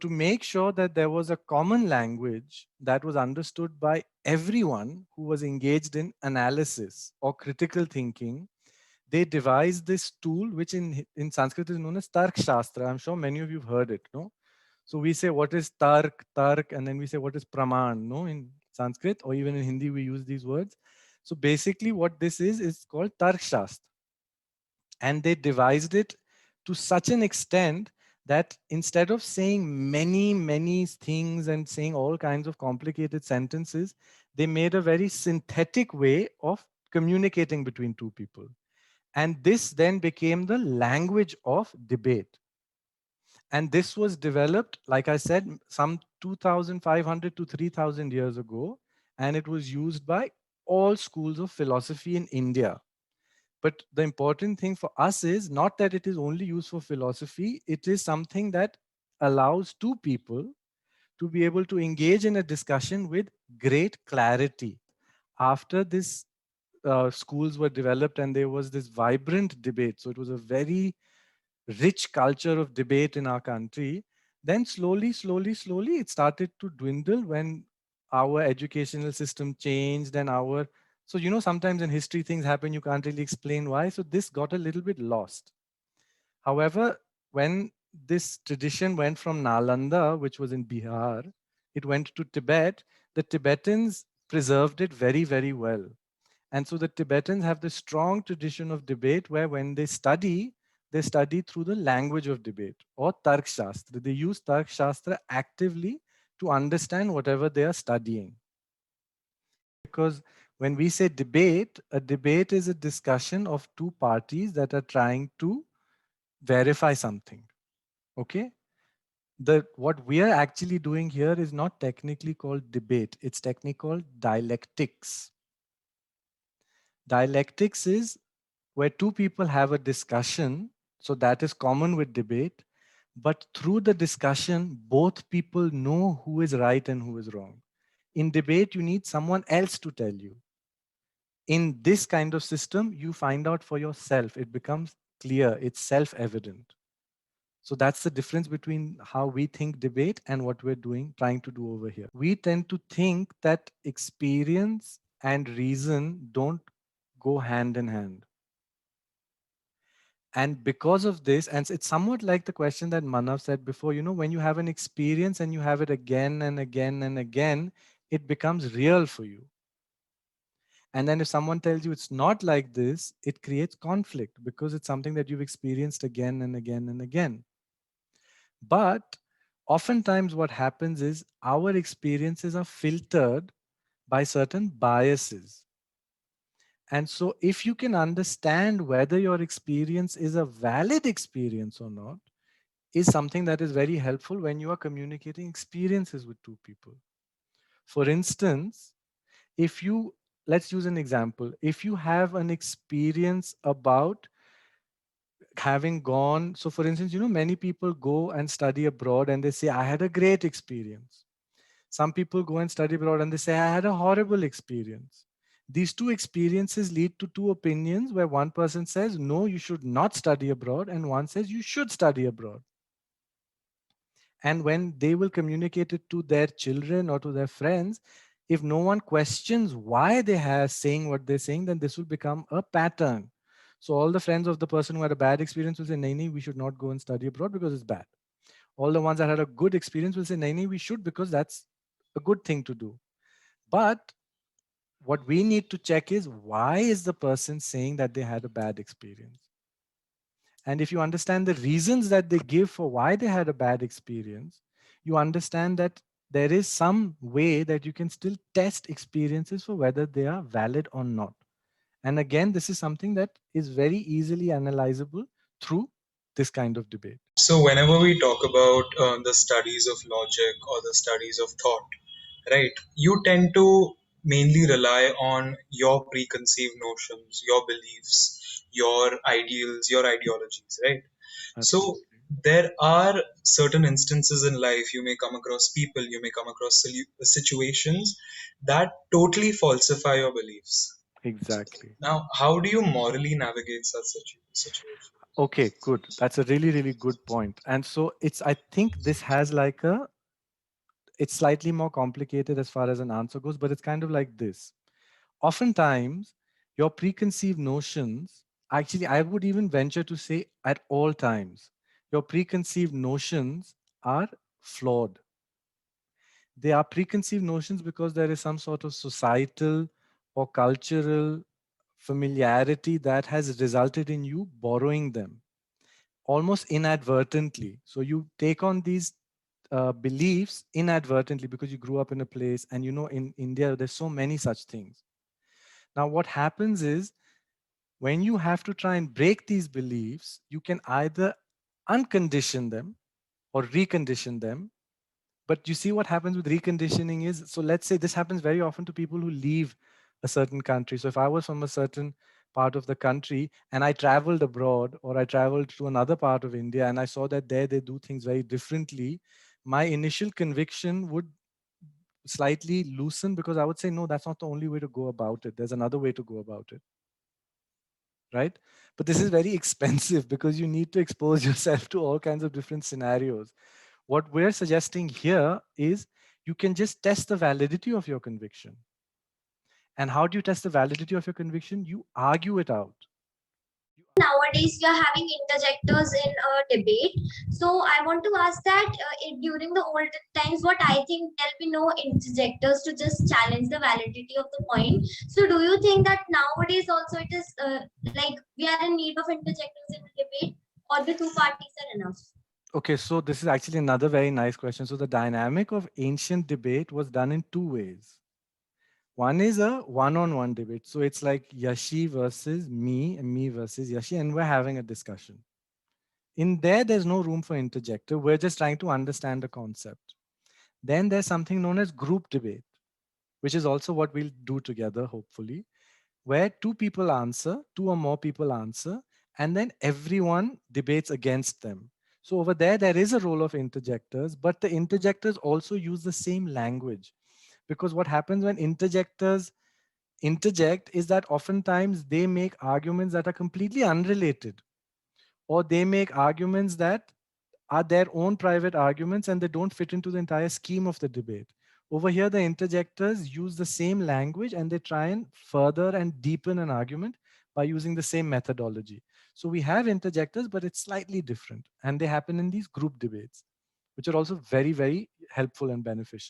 To make sure that there was a common language that was understood by everyone who was engaged in analysis or critical thinking, they devised this tool, which in Sanskrit is known as Tark Shastra. I'm sure many of you have heard it, no? So we say, what is Tark, and then we say, what is Praman, no? In Sanskrit, or even in Hindi, we use these words. So basically, what this is called Tark Shastra. And they devised it to such an extent that instead of saying many things and saying all kinds of complicated sentences, they made a very synthetic way of communicating between two people. And this then became the language of debate. And this was developed, like I said, some 2,500 to 3,000 years ago. And it was used by all schools of philosophy in India. But the important thing for us is not that it is only used for philosophy, it is something that allows two people to be able to engage in a discussion with great clarity. After this schools were developed and there was this vibrant debate, so it was a very rich culture of debate in our country, then slowly it started to dwindle when our educational system changed and so sometimes in history things happen, you can't really explain why, so this got a little bit lost. However, when this tradition went from Nalanda, which was in Bihar, it went to Tibet, the Tibetans preserved it very well. And so the Tibetans have this strong tradition of debate where when they study through the language of debate or Tark Shastra. They use Tark Shastra actively to understand whatever they are studying. Because when we say debate, a debate is a discussion of two parties that are trying to verify something. Okay? What we are actually doing here is not technically called debate, it's technically called dialectics. Dialectics is where two people have a discussion, so that is common with debate, but through the discussion, both people know who is right and who is wrong. In debate, you need someone else to tell you. In this kind of system, you find out for yourself. It becomes clear, it's self-evident. So that's the difference between how we think debate and what we're trying to do over here. We tend to think that experience and reason don't go hand in hand. And because of this, and it's somewhat like the question that Manav said before, when you have an experience and you have it again and again and again, it becomes real for you. And then if someone tells you it's not like this, it creates conflict because it's something that you've experienced again and again and again. But oftentimes what happens is our experiences are filtered by certain biases. And so if you can understand whether your experience is a valid experience or not, is something that is very helpful when you are communicating experiences with two people. For instance, let's use an example. If you have an experience about having gone, so for instance, many people go and study abroad and they say, I had a great experience. Some people go and study abroad and they say, I had a horrible experience. These two experiences lead to two opinions where one person says, no, you should not study abroad, and one says, you should study abroad. And when they will communicate it to their children or to their friends, if no one questions why they are saying what they're saying, then this will become a pattern. So all the friends of the person who had a bad experience will say, Naini, we should not go and study abroad because it's bad. All the ones that had a good experience will say, Naini, we should because that's a good thing to do. But what we need to check is, why is the person saying that they had a bad experience? And if you understand the reasons that they give for why they had a bad experience, you understand that there is some way that you can still test experiences for whether they are valid or not. And again, this is something that is very easily analyzable through this kind of debate. So, whenever we talk about the studies of logic or the studies of thought, right, you tend to mainly rely on your preconceived notions, your beliefs, your ideals, your ideologies, right? So, Absolutely. there are certain instances in life you may come across people, you may come across situations that totally falsify your beliefs. Exactly. Now, how do you morally navigate such situations? Okay, good. That's a really, really good point. And so I think this has like it's slightly more complicated as far as an answer goes, but it's kind of like this. Oftentimes, your preconceived notions, actually, I would even venture to say at all times, your preconceived notions are flawed. They are preconceived notions because there is some sort of societal or cultural familiarity that has resulted in you borrowing them almost inadvertently. So you take on these beliefs inadvertently because you grew up in a place, and in India there's so many such things. Now what happens is, when you have to try and break these beliefs, you can either uncondition them or recondition them. But you see what happens with reconditioning is, so let's say this happens very often to people who leave a certain country. So if I was from a certain part of the country and I traveled abroad, or I traveled to another part of India and I saw that there they do things very differently, my initial conviction would slightly loosen, because I would say, no, that's not the only way to go about it. There's another way to go about it, right? But this is very expensive because you need to expose yourself to all kinds of different scenarios. What we're suggesting here is, you can just test the validity of your conviction. And how do you test the validity of your conviction? You argue it out. Nowadays we are having interjectors in a debate, so I want to ask that during the olden times, what I think, there'll be no interjectors to just challenge the validity of the point. So do you think that nowadays also it is like we are in need of interjectors in the debate, or the two parties are enough? Okay, so this is actually another very nice question. So the dynamic of ancient debate was done in two ways. One is a one-on-one debate. So it's like Yashi versus me and me versus Yashi, and we're having a discussion. In there, there's no room for interjector. We're just trying to understand the concept. Then there's something known as group debate, which is also what we'll do together, hopefully, where two or more people answer, and then everyone debates against them. So over there is a role of interjectors, but the interjectors also use the same language. Because what happens when interjectors interject is that oftentimes they make arguments that are completely unrelated, or they make arguments that are their own private arguments and they don't fit into the entire scheme of the debate. Over here, the interjectors use the same language and they try and further and deepen an argument by using the same methodology. So we have interjectors, but it's slightly different. And they happen in these group debates, which are also very, very helpful and beneficial.